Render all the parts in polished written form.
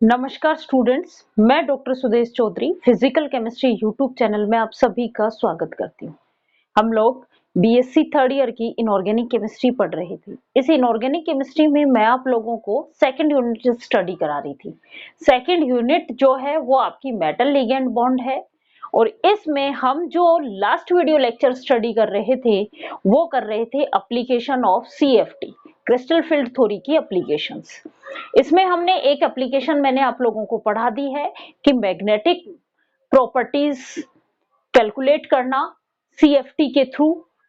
नमस्कार स्टूडेंट्स, मैं doctor Sudesh Chaudhary physical chemistry YouTube channel में आप सभी का स्वागत करती हूँ। हम लोग बीएससी थर्ड ईयर की इनऑर्गेनिक केमिस्ट्री पढ़ रहे थे। इस इनऑर्गेनिक केमिस्ट्री में मैं आप लोगों को सेकंड यूनिट स्टडी करा रही थी। सेकंड यूनिट जो है वो आपकी मेटल लिगेंड बॉन्ड है और इसमें हम जो लास्ट वीडियो लेक्चर स्टडी कर रहे थे वो कर रहे थे application of CFT, crystal field theory की एप्लीकेशंस। इसमें हमने एक एप्लीकेशन मैंने आप लोगों को पढ़ा दी है कि मैग्नेटिक प्रॉपर्टीज कैलकुलेट करना सीएफटी के थ्रू।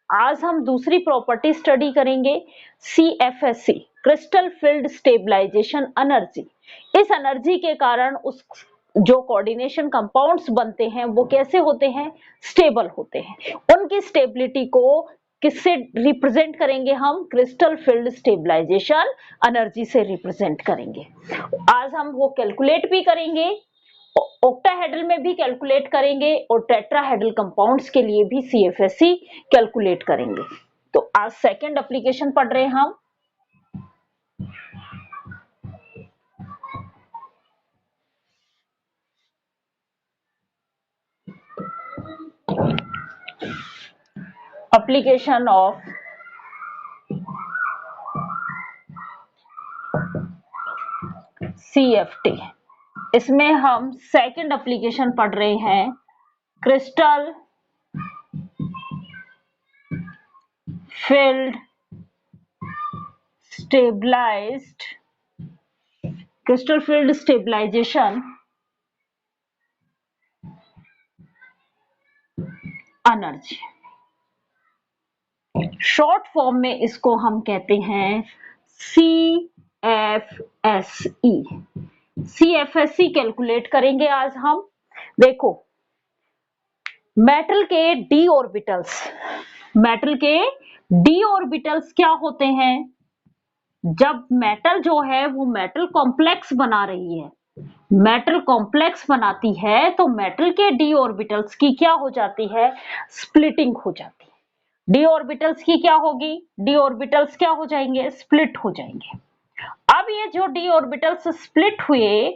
आज हम दूसरी प्रॉपर्टी स्टडी करेंगे, CFSC, crystal field stabilization energy. इस एनर्जी के कारण उस जो कोऑर्डिनेशन कंपाउंड्स बनते हैं वो कैसे होते हैं, स्टेबल होते हैं। उनकी स्टेबिलिटी को किससे रिप्रेजेंट करेंगे, हम क्रिस्टल फील्ड स्टेबलाइजेशन एनर्जी से रिप्रेजेंट करेंगे। आज हम वो कैलकुलेट भी करेंगे, ऑक्टाहेड्रल में भी कैलकुलेट करेंगे और टेट्राहेड्रल कंपाउंड्स के लिए भी सीएफएससी कैलकुलेट करेंगे। तो आज सेकंड एप्लीकेशन पढ़ रहे हैं हम। एप्लीकेशन ऑफ सीएफटी, इसमें हम सेकंड एप्लीकेशन पढ़ रहे हैं, crystal field stabilized, crystal field stabilization energy. Short form में इसको हम कहते हैं सीएफएसई। सीएफएसई कैलकुलेट करेंगे आज हम। देखो, मेटल के डी ऑर्बिटल्स, मेटल के डी ऑर्बिटल्स क्या होते हैं? जब मेटल जो है वो मेटल कॉम्प्लेक्स बना रही है, मेटल कॉम्प्लेक्स बनाती है तो मेटल के डी ऑर्बिटल्स की क्या हो जाती है, स्प्लिटिंग हो जाती है। डी ऑर्बिटल्स की क्या होगी, डी ऑर्बिटल्स क्या हो जाएंगे, स्प्लिट हो जाएंगे। अब ये जो डी ऑर्बिटल्स स्प्लिट हुए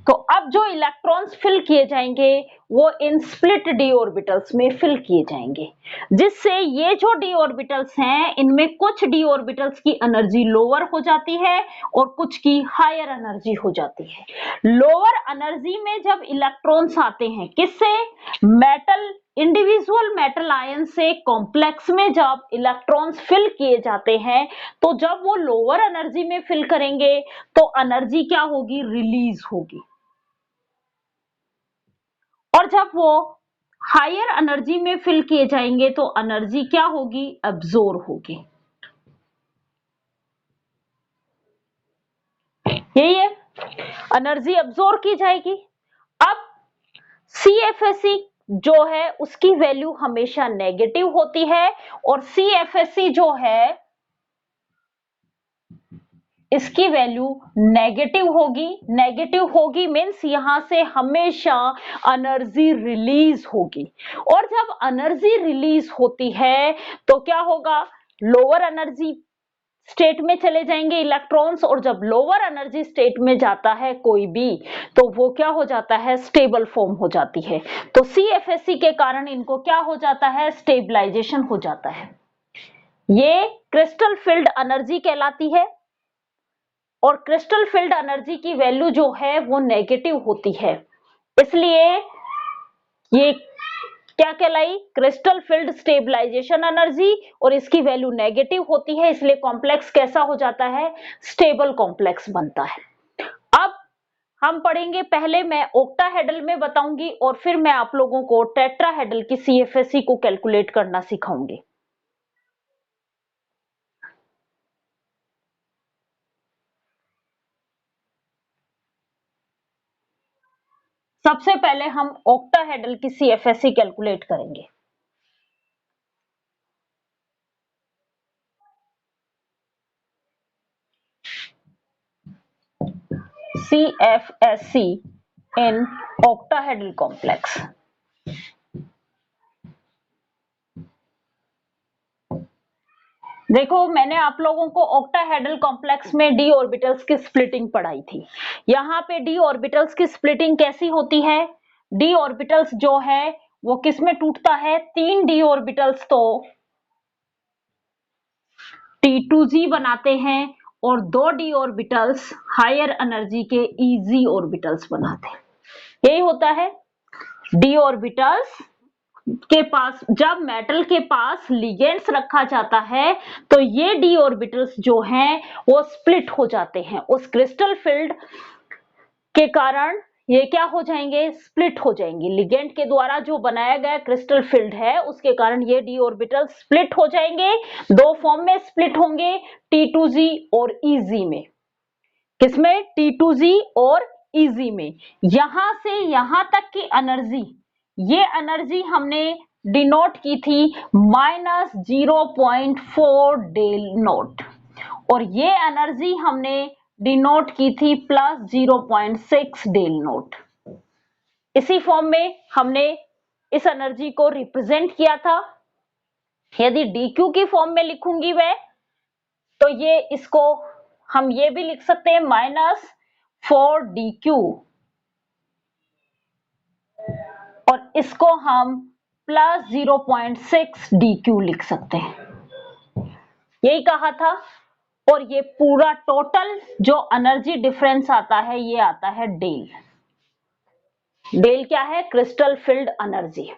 तो अब जो इलेक्ट्रॉन्स फिल किए जाएंगे वो इन स्प्लिट डी ऑर्बिटल्स में फिल किए जाएंगे, जिससे ये जो डी ऑर्बिटल्स हैं इनमें कुछ डी ऑर्बिटल्स की एनर्जी लोअर हो जाती है और कुछ की हायर एनर्जी हो जाती है। लोअर एनर्जी में जब इलेक्ट्रॉन्स आते हैं किससे, मेटल, इंडिविजुअल मेटल आयन से कॉम्प्लेक्स में जब इलेक्ट्रॉन्स फिल किए जाते हैं तो जब वो लोअर एनर्जी में फिल करेंगे तो एनर्जी क्या होगी, रिलीज होगी। और जब वो हायर एनर्जी में फिल किए जाएंगे तो एनर्जी क्या होगी, एब्जॉर्ब होगी। यही है, एनर्जी एब्जॉर्ब की जाएगी। अब सीएफएससी जो है उसकी वैल्यू हमेशा नेगेटिव होती है और सीएफएससी जो है इसकी वैल्यू नेगेटिव होगी। नेगेटिव होगी मीन्स यहां से हमेशा एनर्जी रिलीज होगी और जब एनर्जी रिलीज होती है तो क्या होगा, लोअर एनर्जी स्टेट में चले जाएंगे इलेक्ट्रॉन्स और जब लोअर एनर्जी स्टेट में जाता है कोई भी तो वो क्या हो जाता है, स्टेबल फॉर्म हो जाती है। तो सीएफएससी के कारण इनको क्या हो जाता है, स्टेबलाइजेशन हो जाता है। ये क्रिस्टल फील्ड एनर्जी कहलाती है और क्रिस्टल फील्ड एनर्जी की वैल्यू जो है वो नेगेटिव होती है, इसलिए ये क्या कहलाई, क्रिस्टल फील्ड स्टेबलाइजेशन एनर्जी, और इसकी वैल्यू नेगेटिव होती है इसलिए कॉम्प्लेक्स कैसा हो जाता है, स्टेबल कॉम्प्लेक्स बनता है। अब हम पढ़ेंगे, पहले मैं ऑक्टाहेड्रल में बताऊंगी और फिर मैं आप लोगों को टेट्राहेड्रल की सीएफएससी को कैलकुलेट करना सिखाऊंगी। सबसे पहले हम ऑक्टाहेड्रल की सीएफएससी कैलकुलेट करेंगे। CFSC in octahedral complex. देखो, मैंने आप लोगों को ऑक्टाहेड्रल कॉम्प्लेक्स में डी ऑर्बिटल्स की स्प्लिटिंग पढ़ाई थी। यहाँ पे डी ऑर्बिटल्स की स्प्लिटिंग कैसी होती है? डी ऑर्बिटल्स जो है वो किस में टूटता है? 3 डी ऑर्बिटल्स तो T2Z बनाते हैं और 2 डी ऑर्बिटल्स हायर एनर्जी के EZ ऑर्बिटल्स बनाते हैं। यही होता है डी ऑर्बिटल्स के पास। जब मेटल के पास लिगेंड्स रखा जाता है तो ये डी ऑर्बिटल्स जो हैं वो स्प्लिट हो जाते हैं। उस क्रिस्टल फील्ड के कारण ये क्या हो जाएंगे? स्प्लिट हो जाएंगे। लिगेंड के द्वारा जो बनाया गया क्रिस्टल फील्ड है उसके कारण ये डी ऑर्बिटल स्प्लिट हो जाएंगे। 2 फॉर्म में स्प्लिट होंगे, T2Z और EZ में। किसमें? T2Z और EZ में। यहां से यहां तक की एनर्जी, ये एनर्जी हमने डिनोट की थी -0.4 डेल नॉट, और ये एनर्जी हमने डिनोट की थी +0.6 डेल नॉट। इसी फॉर्म में हमने इस एनर्जी को रिप्रेजेंट किया था। यदि dq की फॉर्म में लिखूंगी मैं, तो ये इसको हम ये भी लिख सकते हैं -4 dq, और इसको हम +0.6 dq लिख सकते हैं। यही कहा था। और ये पूरा टोटल जो एनर्जी डिफरेंस आता है ये आता है डेल। डेल क्या है? Crystal field energy.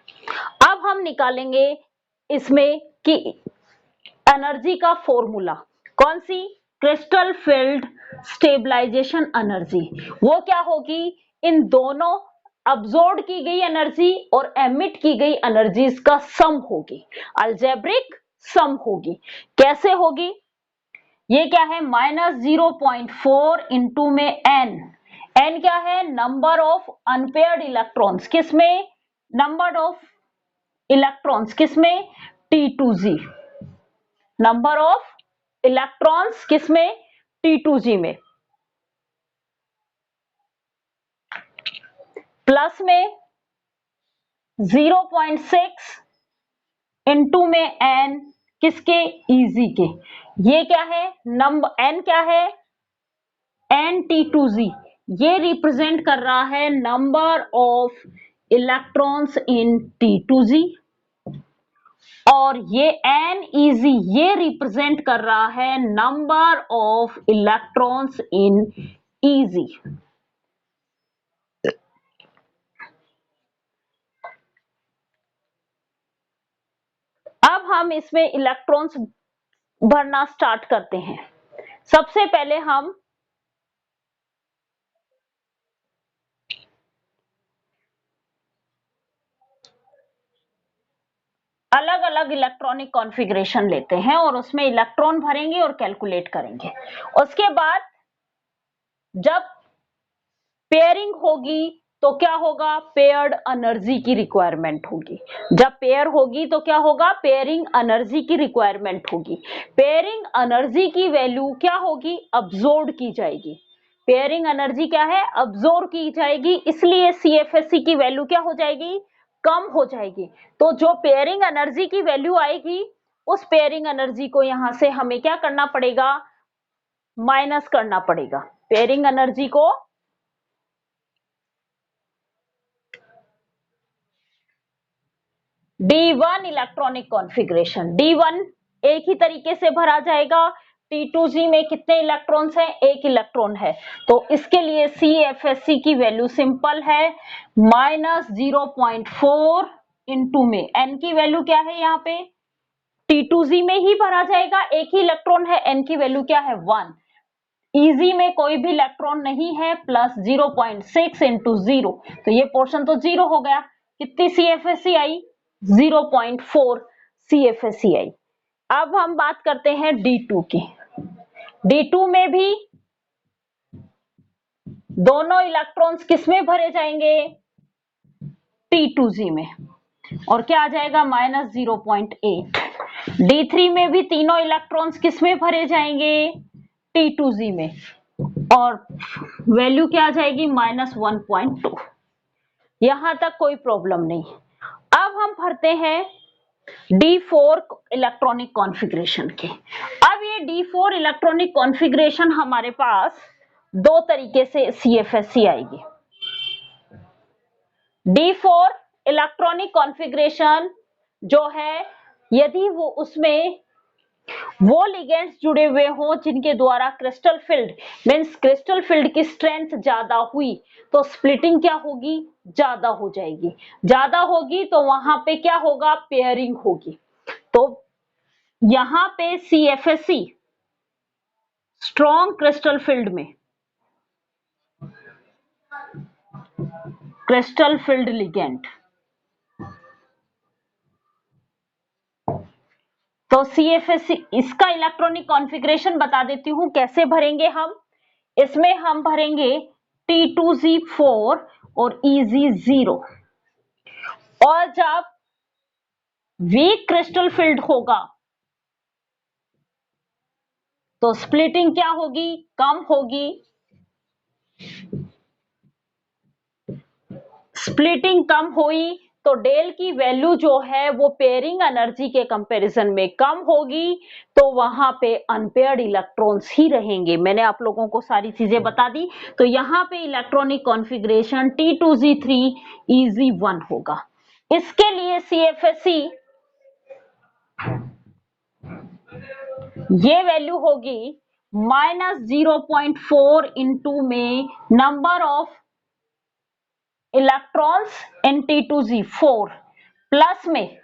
अब हम निकालेंगे इसमें कि एनर्जी का फॉर्मूला। कौन सी? Crystal field stabilization energy. वो क्या होगी? इन दोनों अब्सॉर्ब की गई एनर्जी और एमिट की गई एनर्जीज का सम होगी, अलजेब्रिक सम होगी। कैसे होगी? ये क्या है? -0.4 इंटू में n। n क्या है? Number of unpaired electrons. किसमें? नंबर ऑफ इलेक्ट्रॉन्स किसमें? T2Z। नंबर ऑफ इलेक्ट्रॉन्स किसमें? T2Z में। प्लस में 0.6 इंटू में n, किसके? EZ के। ये क्या है? नंबर n क्या है? n T2Z। ये रिप्रेजेंट कर रहा है number of electrons in T2Z, और ये NEZ ये रिप्रेजेंट कर रहा है number of electrons in EZ। अब हम इसमें इलेक्ट्रॉन्स भरना स्टार्ट करते हैं। सबसे पहले हम अलग अलग इलेक्ट्रॉनिक कॉन्फ़िगरेशन लेते हैं और उसमें इलेक्ट्रॉन भरेंगे और कैलकुलेट करेंगे। उसके बाद जब पेयरिंग होगी तो क्या होगा? पेयर्ड एनर्जी की रिक्वायरमेंट होगी। जब पेयर होगी तो क्या होगा? पेयरिंग एनर्जी की रिक्वायरमेंट होगी। पेयरिंग एनर्जी की वैल्यू क्या होगी? अब्सॉर्ब की जाएगी। पेयरिंग एनर्जी क्या है? अब्सॉर्ब की जाएगी, इसलिए CFSE की वैल्यू क्या हो जाएगी? कम हो जाएगी। तो जो पेयरिंग एनर्जी की वैल्यू आएगी उस पेयरिंग एनर्जी को यहां से हमें क्या करना पड़ेगा? माइनस करना पड़ेगा। पेयरिंग एनर्जी को D1 इलेक्ट्रॉनिक कॉन्फ़िगरेशन। D1 एक ही तरीके से भरा जाएगा। T2Z में कितने इलेक्ट्रॉन्स हैं? 1 इलेक्ट्रॉन है, तो इसके लिए CFSE की वैल्यू सिंपल है -0.4 इंटू में n की वैल्यू क्या है? यहाँ पे T2Z में ही भरा जाएगा, एक ही इलेक्ट्रॉन है, n की वैल्यू क्या है? 1। EZ में कोई भी इलेक्ट्रॉन नहीं है, +0.6 इंटू 0, तो ये पोर्शन तो 0 हो गया। कितनी CFSE आई? 0.4 CFSE आई। अब हम बात करते हैं D2 की। D2 में भी दोनों इलेक्ट्रॉन्स किसमें भरे जाएंगे? T2Z में, और क्या आ जाएगा? -0.8। D3 में भी तीनों इलेक्ट्रॉन्स किसमें भरे जाएंगे? T2Z में, और वैल्यू क्या आ जाएगी? -1.2। यहां तक कोई प्रॉब्लम नहीं। अब हम भरते हैं D4 इलेक्ट्रॉनिक कॉन्फ़िगरेशन के। अब ये D4 इलेक्ट्रॉनिक कॉन्फ़िगरेशन हमारे पास दो तरीके से CFSE आएगी। D4 इलेक्ट्रॉनिक कॉन्फ़िगरेशन जो है, यदि वो उसमें वो लिगेंड्स जुड़े हुए हों जिनके द्वारा crystal field means crystal field की स्ट्रेंथ ज्यादा हुई तो स्प्लिटिंग क्या होगी, ज्यादा हो जाएगी। ज्यादा होगी तो वहां पे क्या होगा, पेयरिंग होगी। तो यहां पे CFSE स्ट्रॉन्ग क्रिस्टल फील्ड में क्रिस्टल फील्ड लिगेंड, तो CFSE इसका इलेक्ट्रॉनिक कॉन्फ़िगरेशन बता देती हूं कैसे भरेंगे हम। इसमें हम भरेंगे T2Z4 और EZ0, और जब वीक क्रिस्टल फील्ड होगा तो स्प्लिटिंग क्या होगी, कम होगी। स्प्लिटिंग कम हुई तो डेल की वैल्यू जो है वो पेयरिंग एनर्जी के कंपैरिजन में कम होगी, तो वहां पे अनपेयर्ड इलेक्ट्रॉन्स ही रहेंगे। मैंने आप लोगों को सारी चीजें बता दी। तो यहाँ पे इलेक्ट्रॉनिक कॉन्फ़िगरेशन T2Z3 EZ1 होगा। इसके लिए CFSE ये वैल्यू होगी -0.4 इंटू में number of electrons in T2Z4 plus में,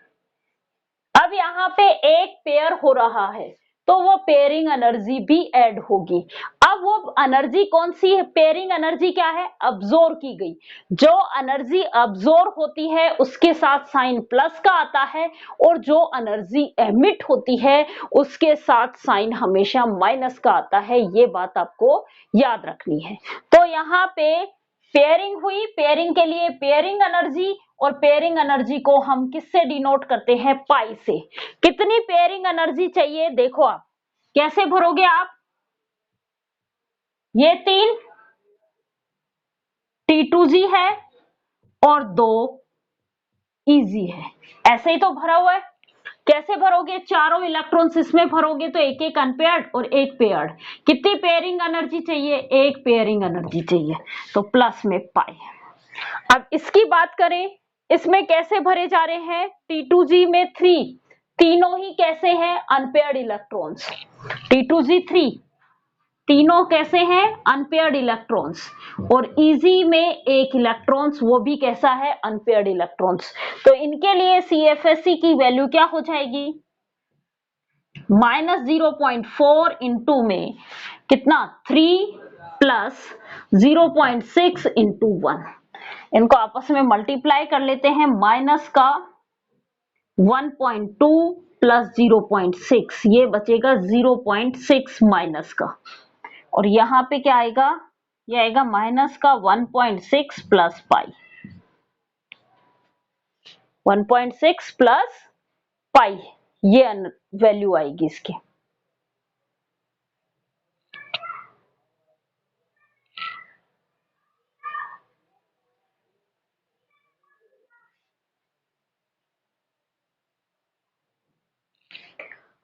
अब यहां पे एक पेयर हो रहा है तो वो पेयरिंग एनर्जी भी ऐड होगी। अब वो एनर्जी कौन सी है, पेयरिंग एनर्जी क्या है, अब्सॉर्ब की गई। जो एनर्जी अब्सॉर्ब होती है उसके साथ साइन प्लस का आता है, और जो एनर्जी एमिट होती है उसके साथ साइन हमेशा माइनस का आता है। ये बात आपको याद रखनी है। तो यहाँ पे पेयरिंग हुई, पेयरिंग के लिए पेयरिंग एनर्जी, और पेयरिंग एनर्जी को हम किससे डिनोट करते हैं, पाई से। कितनी पेयरिंग एनर्जी चाहिए, देखो आप कैसे भरोगे आप, ये 3 T2Z है और 2 EZ है, ऐसे ही तो भरा हुआ है। कैसे भरोगे, चारों इलेक्ट्रॉन्स इसमें भरोगे तो एक एक अनपेयर्ड और एक पेयर्ड। कितनी पेयरिंग एनर्जी चाहिए, एक पेयरिंग एनर्जी चाहिए, तो प्लस में पाई। अब इसकी बात करें, इसमें कैसे भरे जा रहे हैं, T2Z में 3, तीनों ही कैसे हैं, अनपेयर्ड इलेक्ट्रॉन्स। T2Z3 तीनों कैसे हैं, अनपेयर्ड इलेक्ट्रॉन्स, और EZ में एक इलेक्ट्रॉन्स, वो भी कैसा है, अनपेयर्ड इलेक्ट्रॉन्स। तो इनके लिए CFSE की वैल्यू क्या हो जाएगी, -0.4 इंटू में कितना, 3 प्लस 0.6 इंटू 1। इनको आपस में मल्टीप्लाई कर लेते हैं, माइनस का 1.2 प्लस 0.6, ये बचेगा 0.6 माइनस का, और यहां पे क्या आएगा, ये आएगा माइनस का 1.6 प्लस पाई, 1.6 प्लस पाई, ये वैल्यू आएगी इसकी।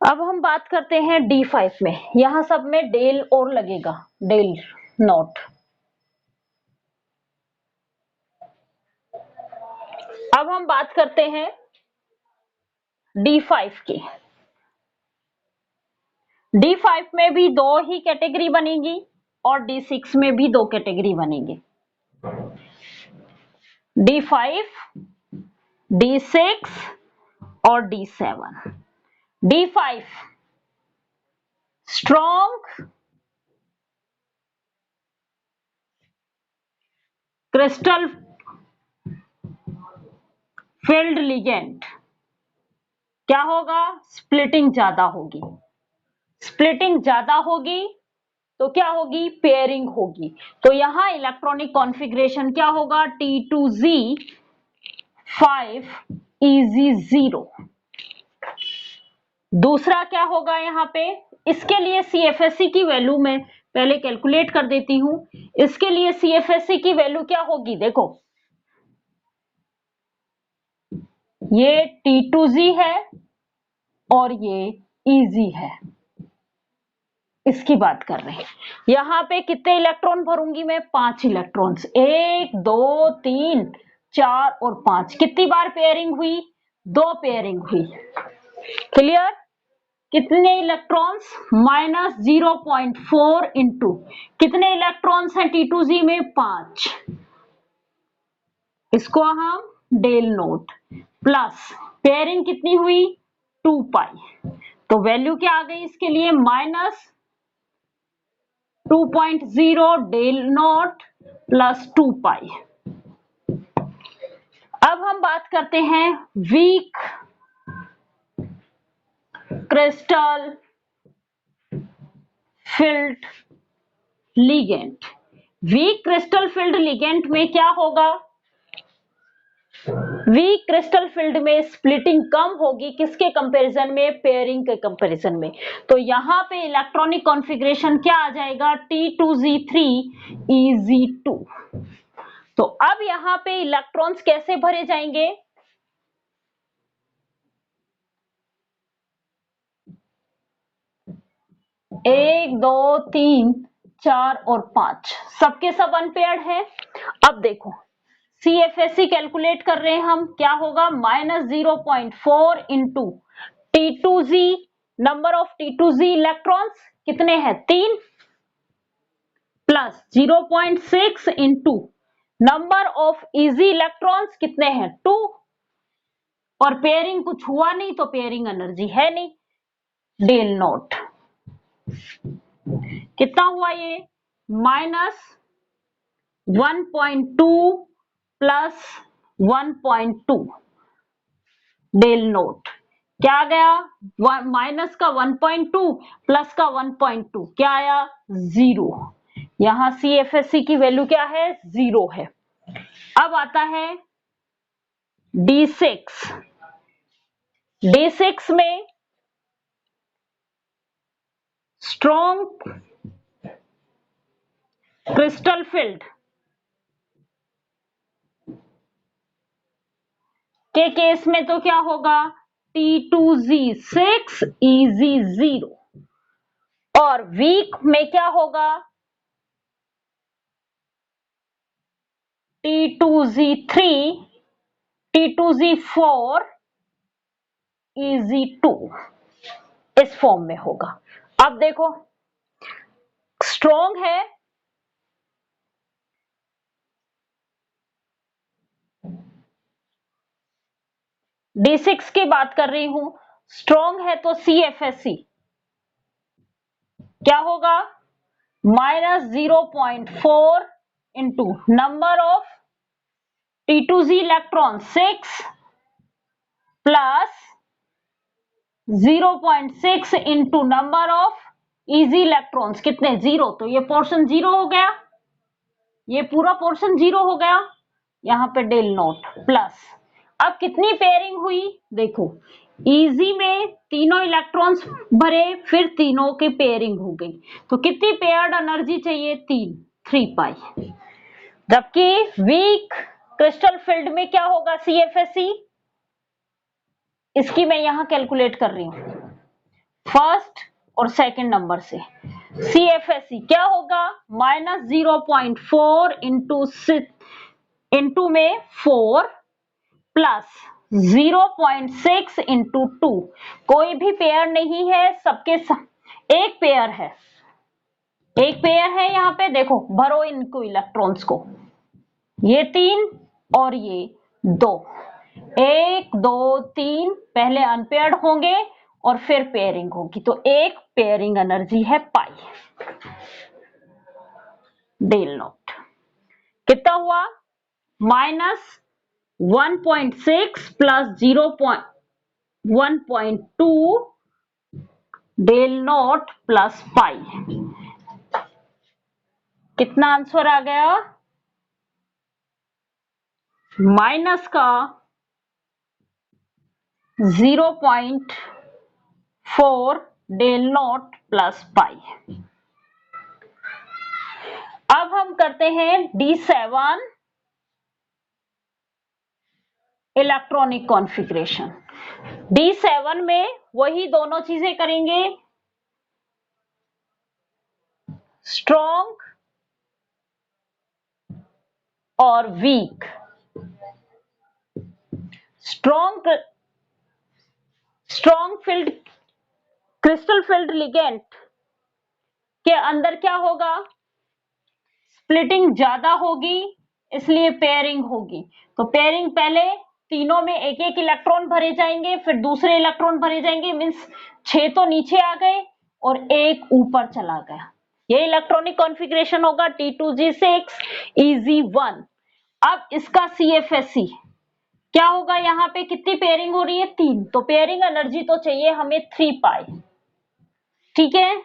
अब हम बात करते हैं D5 में, यहां सब में डेल और लगेगा, डेल नॉट। अब हम बात करते हैं D5 की। D5 में भी दो ही कैटेगरी बनेगी और D6 में भी दो कैटेगरी बनेगी। D5, D6 और D7। D5 strong crystal field ligand, क्या होगा, स्प्लिटिंग ज्यादा होगी। स्प्लिटिंग ज्यादा होगी तो क्या होगी, पेयरिंग होगी। तो यहां इलेक्ट्रॉनिक कॉन्फ़िगरेशन क्या होगा, T2Z5 EZ0। दूसरा क्या होगा यहाँ पे, इसके लिए CFSE की वैल्यू मैं पहले कैलकुलेट कर देती हूं। इसके लिए CFSE की वैल्यू क्या होगी, देखो ये T2Z है और ये EZ है, इसकी बात कर रहे हैं। यहां पे कितने इलेक्ट्रॉन भरूंगी मैं? 5 इलेक्ट्रॉन्स, 1 2 3 4 और 5। कितनी बार पेयरिंग हुई? 2 पेयरिंग हुई। क्लियर? कितने इलेक्ट्रॉन्स? -0.4 इंटू कितने इलेक्ट्रॉन्स हैं T2Z में? 5। इसको हम डेल नोट प्लस पेयरिंग कितनी हुई? 2 पाई। तो वैल्यू क्या आ गई इसके लिए? -2.0 डेल नॉट प्लस 2 पाई। अब हम बात करते हैं weak crystal field ligand. Weak crystal field ligand में क्या होगा? वीक क्रिस्टल फील्ड में स्प्लिटिंग कम होगी, किसके कंपैरिजन में? पेयरिंग के कंपैरिजन में। तो यहां पे इलेक्ट्रॉनिक कॉन्फ़िगरेशन क्या आ जाएगा? T2Z3 EZ2। तो अब यहां पे इलेक्ट्रॉन्स कैसे भरे जाएंगे? 1 2 3 4 और 5 सबके सब अनपेयर्ड है। अब देखो CFSE कैलकुलेट कर रहे हैं हम, क्या होगा? -0.4 into T2Z, number of T2Z electrons कितने हैं? 3, plus 0.6 into number of EZ electrons कितने हैं? 2। और पेयरिंग कुछ हुआ नहीं तो पेयरिंग एनर्जी है नहीं, डेल नॉट। कितना हुआ ये? -1.2 प्लस 1.2 डेल नोट। क्या आ गया? माइनस का 1.2 प्लस का 1.2 क्या आया? 0। यहां CFSE की वैल्यू क्या है? 0 है। अब आता है D6। D6 में स्ट्रॉन्ग क्रिस्टल फील्ड के केस में तो क्या होगा? T2Z6 EZ0। और वीक में क्या होगा? T2Z3 T2Z4 EZ2 इस फॉर्म में होगा। अब देखो स्ट्रॉन्ग है D6 की बात कर रही हूं, स्ट्रॉन्ग है तो CFSE क्या होगा? -0.4 into number of T2Z electron 6 plus 0.6 into number of EZ electrons कितने? 0। तो ये पोर्शन 0 हो गया, ये पूरा पोर्शन 0 हो गया। यहां पे डेल नॉट प्लस। अब कितनी पेयरिंग हुई? देखो इजी में तीनों इलेक्ट्रॉन्स भरे, फिर तीनों की पेयरिंग हो गई। तो कितनी पेयर्ड एनर्जी चाहिए? 3 पाई। जबकि वीक क्रिस्टल फील्ड में क्या होगा? CFSE इसकी मैं यहां कैलकुलेट कर रही हूं फर्स्ट और सेकंड नंबर से। CFSE क्या होगा? -0.4 इंटू में 4 प्लस 0.6 इंटू 2। कोई भी पेयर नहीं है, सबके एक पेयर है, एक पेयर है। यहां पे देखो भरो इनको इलेक्ट्रॉन्स को, ये 3 और ये 2। 1 2 3 पहले अनपेयर्ड होंगे और फिर पेयरिंग होगी। तो एक पेयरिंग एनर्जी है पाई डेल नॉट। कितना हुआ? -1.6 plus 0.1.2 del nought plus pi. कितना आंसर आ गया? माइनस का 0.4 डेल नॉट प्लस पाई। अब हम करते हैं D7 इलेक्ट्रॉनिक कॉन्फ़िगरेशन। D7 में वही दोनों चीजें करेंगे, स्ट्रॉन्ग और वीक। Strong field crystal field ligand के अंदर क्या होगा, स्प्लिटिंग ज्यादा होगी, इसलिए पेयरिंग होगी। तो पेयरिंग पहले तीनों में एक एक इलेक्ट्रॉन भरे जाएंगे, फिर दूसरे इलेक्ट्रॉन भरे जाएंगे, मींस 6 तो नीचे आ गए और एक ऊपर चला गया। ये इलेक्ट्रॉनिक कॉन्फ़िगरेशन होगा T2G6 EZ1। अब इसका CFSE क्या होगा, यहाँ पे कितनी पेयरिंग हो रही है, 3, तो पेयरिंग एनर्जी तो चाहिए हमें 3 पाई। ठीक है,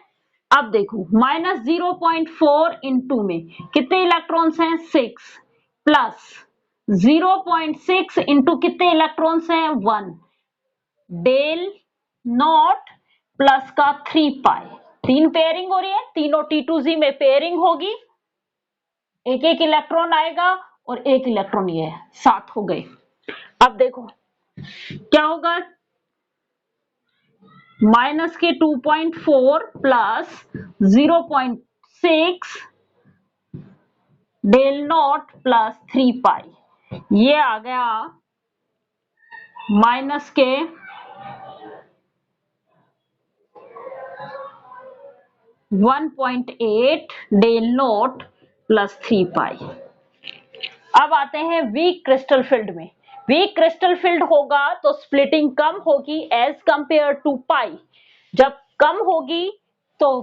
अब देखो -0.4 इंटू में कितने इलेक्ट्रॉन्स हैं, 6, प्लस 0.6 इंटू कितने इलेक्ट्रॉन्स हैं, 1, डेल नॉट प्लस का 3 पाई। 3 पेयरिंग हो रही है, तीनों T2Z में पेयरिंग होगी, एक एक इलेक्ट्रॉन आएगा और एक इलेक्ट्रॉन ये है, 7 हो गए। अब देखो क्या होगा, माइनस के 2.4 प्लस 0.6 डेल नॉट प्लस 3 पाई, ये आ गया माइनस के 1.8 डेल नॉट प्लस 3 पाई। अब आते हैं वीक क्रिस्टल फील्ड में। वीक क्रिस्टल फील्ड होगा तो स्प्लिटिंग कम होगी एज कंपेयर टू पाई। जब कम होगी तो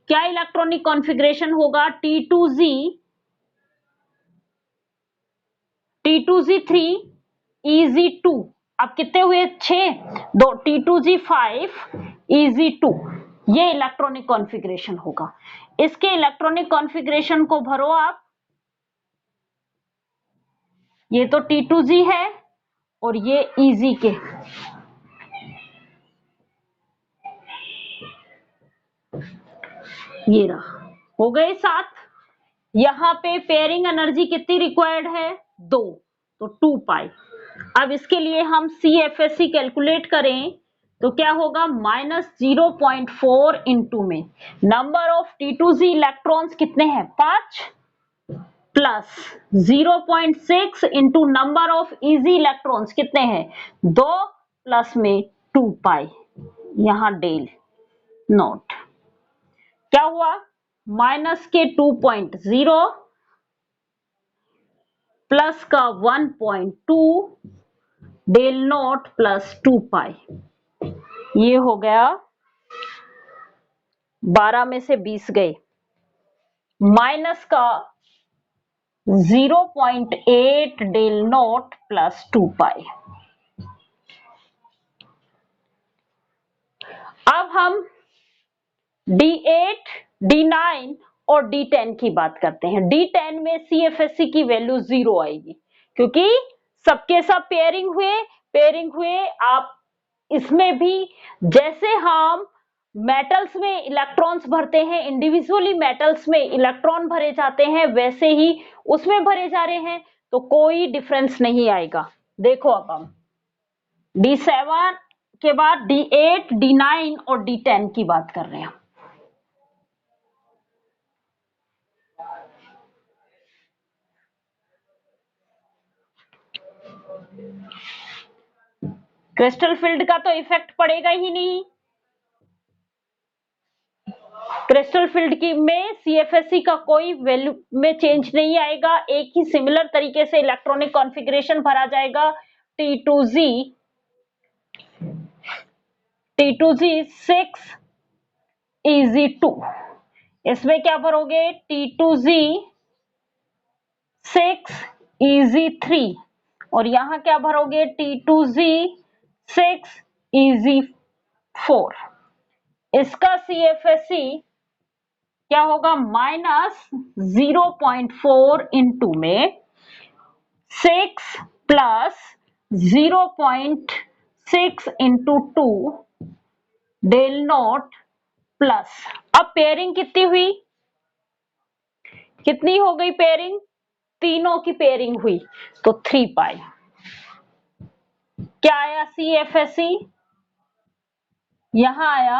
क्या इलेक्ट्रॉनिक कॉन्फ़िगरेशन होगा, T2Z3 EZ2। अब कितने हुए, 6, दो T2Z5 EZ2, ये इलेक्ट्रॉनिक कॉन्फ़िगरेशन होगा। इसके इलेक्ट्रॉनिक कॉन्फ़िगरेशन को भरो आप, ये तो T2Z है और ये EZ के, ये रहा, हो गए 7। यहां पे पेयरिंग एनर्जी कितनी रिक्वायर्ड है, 2, तो 2 पाई। अब इसके लिए हम CFSE कैलकुलेट करें तो क्या होगा, -0.4 इंटू में नंबर ऑफ T2Z इलेक्ट्रॉन्स कितने हैं, 5, plus 0.6 into number of EZ electrons कितने हैं, 2, प्लस में 2 पाई, यहां डेल नॉट क्या हुआ, माइनस के 2.0 प्लस का 1.2 डेल नॉट प्लस 2 पाई, ये हो गया 12 में से 20 गए, माइनस का 0.8 डेल नॉट प्लस 2 पाई। अब हम D8, D9 और D10 की बात करते हैं। D10 में CFSE की वैल्यू 0 आएगी क्योंकि सबके सब पेयरिंग हुए। आप इसमें भी जैसे हम मेटल्स में इलेक्ट्रॉन्स भरते हैं, इंडिविजुअली मेटल्स में इलेक्ट्रॉन भरे जाते हैं, वैसे ही उसमें भरे जा रहे हैं, तो कोई डिफरेंस नहीं आएगा। देखो अब हम D7 के बाद D8, D9 और D10 की बात कर रहे हैं। क्रिस्टल फील्ड का तो इफेक्ट पड़ेगा ही नहीं, क्रिस्टल फील्ड की में CFSE का कोई वैल्यू में चेंज नहीं आएगा, एक ही सिमिलर तरीके से इलेक्ट्रॉनिक कॉन्फ़िगरेशन भरा जाएगा। T2Z6 EZ2, इसमें क्या भरोगे, T2Z6 EZ3 और यहां क्या भरोगे, T2Z6 EZ4। इसका CFSE क्या होगा, -0.4 इंटू में 6 plus 0.6 into 2 del nought plus, अब पेयरिंग कितनी हुई, कितनी हो गई पेयरिंग, तीनों की पेयरिंग हुई तो 3 पाई। क्या आया CFSE, यहां आया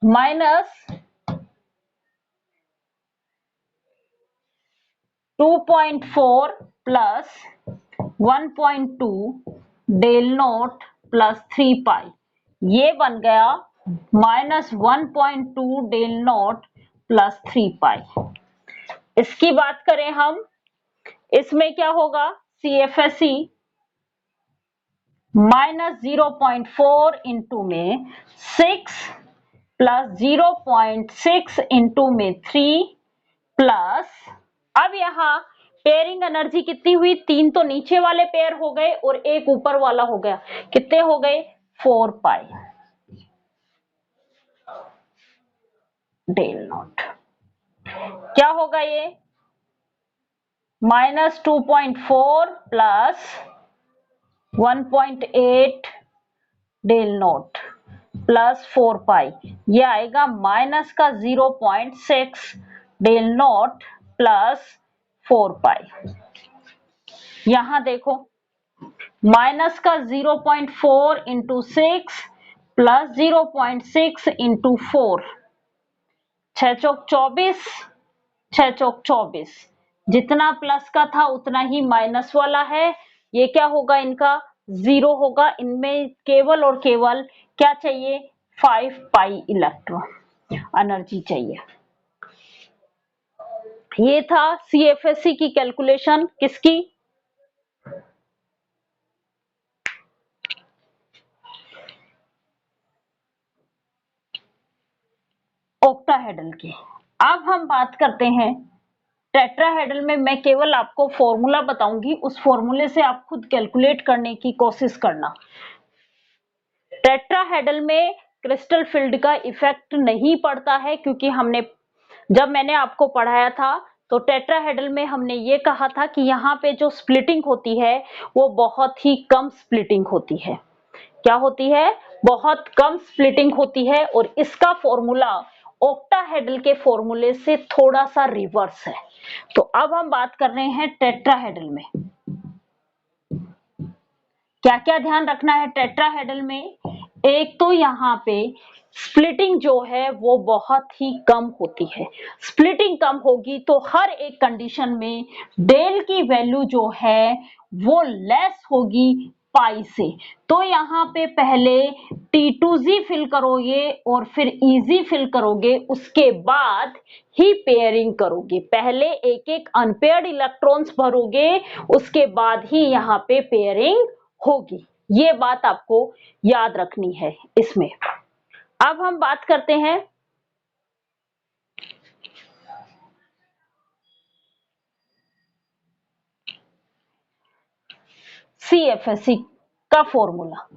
-2.4 प्लस 1.2 डेल नॉट प्लस 3 पाई, ये बन गया -1.2 डेल नॉट प्लस 3 पाई। इसकी बात करें हम, इसमें क्या होगा, CFSE -0.4 इंटू में 6 प्लस 0.6 इंटू में 3 प्लस, अब यहां पेयरिंग एनर्जी कितनी हुई, 3 तो नीचे वाले पेयर हो गए और एक ऊपर वाला हो गया, कितने हो गए 4 पाई डेल नॉट। क्या होगा ये -2.4 प्लस 1.8 डेल नॉट प्लस 4 पाई, ये आएगा माइनस का 0.6 डेल नॉट प्लस 4 पाई। यहां देखो माइनस का 0.4 इंटू 6 प्लस 0.6 इंटू 4, 6 चौक 24, 6 चौक 24, जितना प्लस का था उतना ही माइनस वाला है, ये क्या होगा इनका 0 होगा, इनमें केवल और केवल क्या चाहिए 5 पाई इलेक्ट्रॉन एनर्जी चाहिए। ये था CFSE की कैलकुलेशन, किसकी, ऑक्टाहेड्रल की। अब हम बात करते हैं टेट्राहेड्रल में, मैं केवल आपको फॉर्मूला बताऊंगी, उस फॉर्मूले से आप खुद कैलकुलेट करने की कोशिश करना। टेट्राहेड्रल में क्रिस्टल फील्ड का इफेक्ट नहीं पड़ता है, क्योंकि जब मैंने आपको पढ़ाया था तो टेट्राहेड्रल में हमने ये कहा था कि यहाँ पे जो स्प्लिटिंग होती है वो बहुत ही कम स्प्लिटिंग होती है। क्या होती है, बहुत कम स्प्लिटिंग होती है, और इसका फॉर्मूला ऑक्टाहेड्रल के फॉर्मूले से थोड़ा सा रिवर्स है। तो अब हम बात कर रहे हैं टेट्राहेड्रल में क्या क्या ध्यान रखना है। टेट्राहेड्रल में एक तो यहाँ पे स्प्लिटिंग जो है वो बहुत ही कम होती है। स्प्लिटिंग कम होगी तो हर एक कंडीशन में डेल की वैल्यू जो है वो लेस होगी पाई से। तो यहाँ पे पहले T2Z फिल करोगे और फिर EZ फिल करोगे, उसके बाद ही पेयरिंग करोगे। पहले एक एक अनपेयर्ड इलेक्ट्रॉन्स भरोगे, उसके बाद ही यहाँ पे पेयरिंग होगी। ये बात आपको याद रखनी है इसमें। अब हम बात करते हैं CFSE का फॉर्मूला।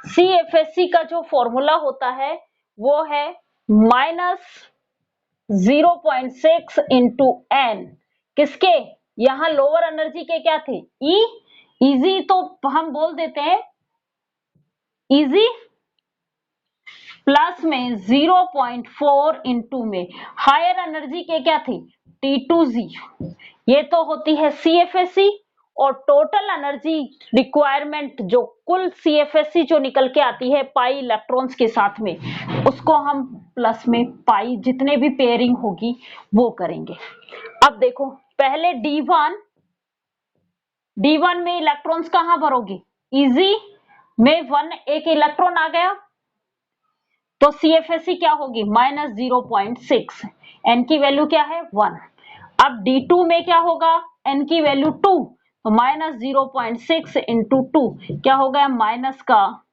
CFSE का जो फॉर्मूला होता है वो है -0.6 इंटू n, किसके, यहां लोअर एनर्जी के क्या थे E, इजी तो हम बोल देते हैं इजी, प्लस में 0.4 इंटू में हायर एनर्जी के क्या थे T2Z, ये तो होती है CFSE। और टोटल एनर्जी रिक्वायरमेंट जो कुल CFSE जो निकल के आती है पाई इलेक्ट्रॉन्स के साथ में, उसको हम प्लस में पाई जितने भी पेयरिंग होगी वो करेंगे। अब देखो पहले D1 में इलेक्ट्रॉन्स कहां भरोगे, इजी में 1 एक इलेक्ट्रॉन आ गया तो CFSE क्या होगी -0.6, n की वैल्यू क्या है 1। अब D2 में क्या होगा, n की वैल्यू 2, तो -0.6 इंटू 2 क्या हो गया माइनस का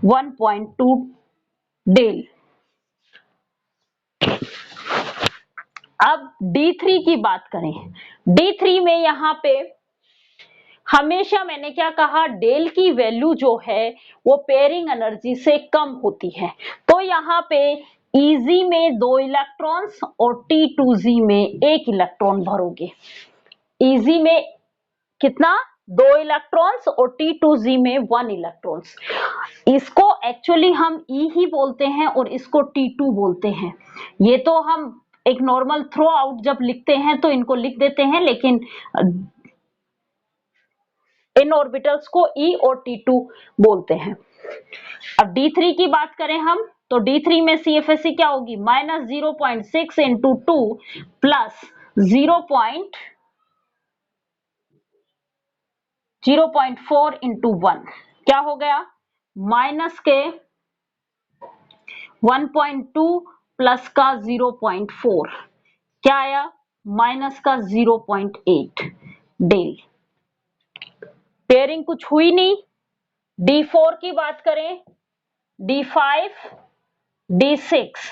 1.2 डेल। अब D3 की बात करें, D3 में यहां पे हमेशा मैंने क्या कहा, डेल की वैल्यू जो है वो पेयरिंग एनर्जी से कम होती है। तो यहाँ पे EZ में 2 इलेक्ट्रॉन्स और T2Z में 1 इलेक्ट्रॉन भरोगे। EZ में कितना 2 इलेक्ट्रॉन्स और T2Z में 1 इलेक्ट्रॉन्स। इसको एक्चुअली हम E ही बोलते हैं और इसको T2 बोलते हैं। ये तो हम एक नॉर्मल थ्रो आउट जब लिखते हैं तो इनको लिख देते हैं, लेकिन इन ऑर्बिटल्स को E और T2 बोलते हैं। अब D3 की बात करें हम, तो D3 में CFSE क्या होगी, -0.6 इंटू 2 प्लस 0.4 इंटू 1, क्या हो गया, माइनस के 1.2 प्लस का 0.4, क्या आया, माइनस का 0.8 डेल। पेयरिंग कुछ हुई नहीं। D4 की बात करें, D5, D6,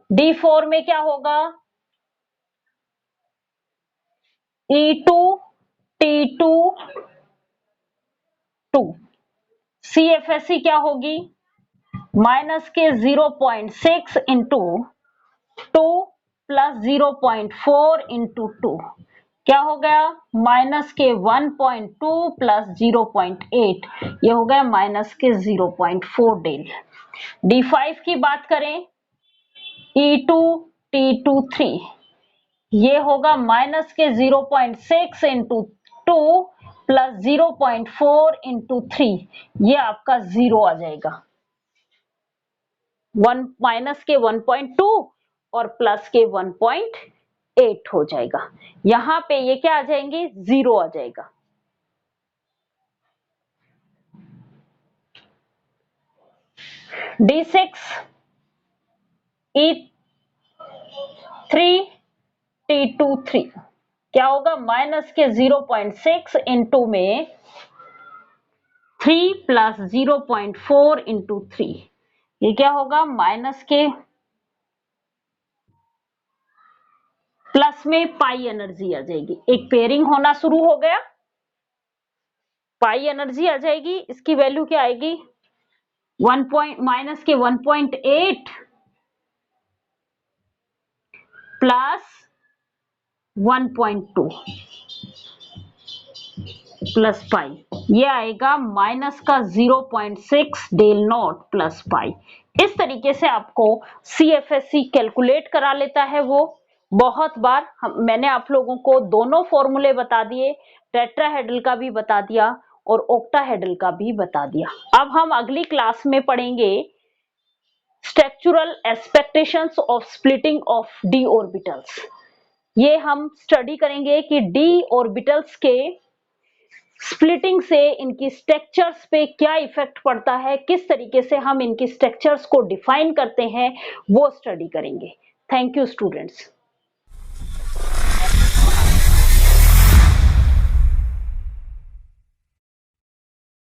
D4 में क्या होगा, E2, T2, 2, CFSE क्या होगी, माइनस के 0.6 इंटू 2 प्लस 0.4 इंटू 2, क्या हो गया, माइनस के 1.2 प्लस 0.8, ये हो गया माइनस के 0.4 डेल। D5 की बात करें, E2, T2, 3, ये होगा माइनस के 0.6 इंटू 2 प्लस 0.4 इंटू 3, ये आपका 0 आ जाएगा। माइनस के 1.2 और प्लस के 1.8 हो जाएगा। यहां पे ये क्या आ जाएंगे, 0 आ जाएगा। D6, E3, T2, 3, क्या होगा, माइनस के 0.6 इंटू में 3 प्लस 0.4 इंटू 3, ये क्या होगा, माइनस के प्लस में पाई एनर्जी आ जाएगी। एक पेयरिंग होना शुरू हो गया, पाई एनर्जी आ जाएगी। इसकी वैल्यू क्या आएगी, माइनस के 1.8 प्लस 1.2 प्लस पाई, ये आएगा माइनस का 0.6 डेल नॉट प्लस पाई। इस तरीके से आपको CFSE कैलकुलेट करा लेता है वो। बहुत बार मैंने आप लोगों को दोनों फॉर्मूले बता दिए, टेट्राहेड्रल का भी बता दिया और ऑक्टाहेड्रल का भी बता दिया। अब हम अगली क्लास में पढ़ेंगे structural expectations of splitting of d orbitals. ये हम स्टडी करेंगे कि d ऑर्बिटल्स के स्प्लिटिंग से इनकी स्ट्रक्चर्स पे क्या इफेक्ट पड़ता है, किस तरीके से हम इनकी स्ट्रक्चर्स को डिफाइन करते हैं, वो स्टडी करेंगे। Thank you students.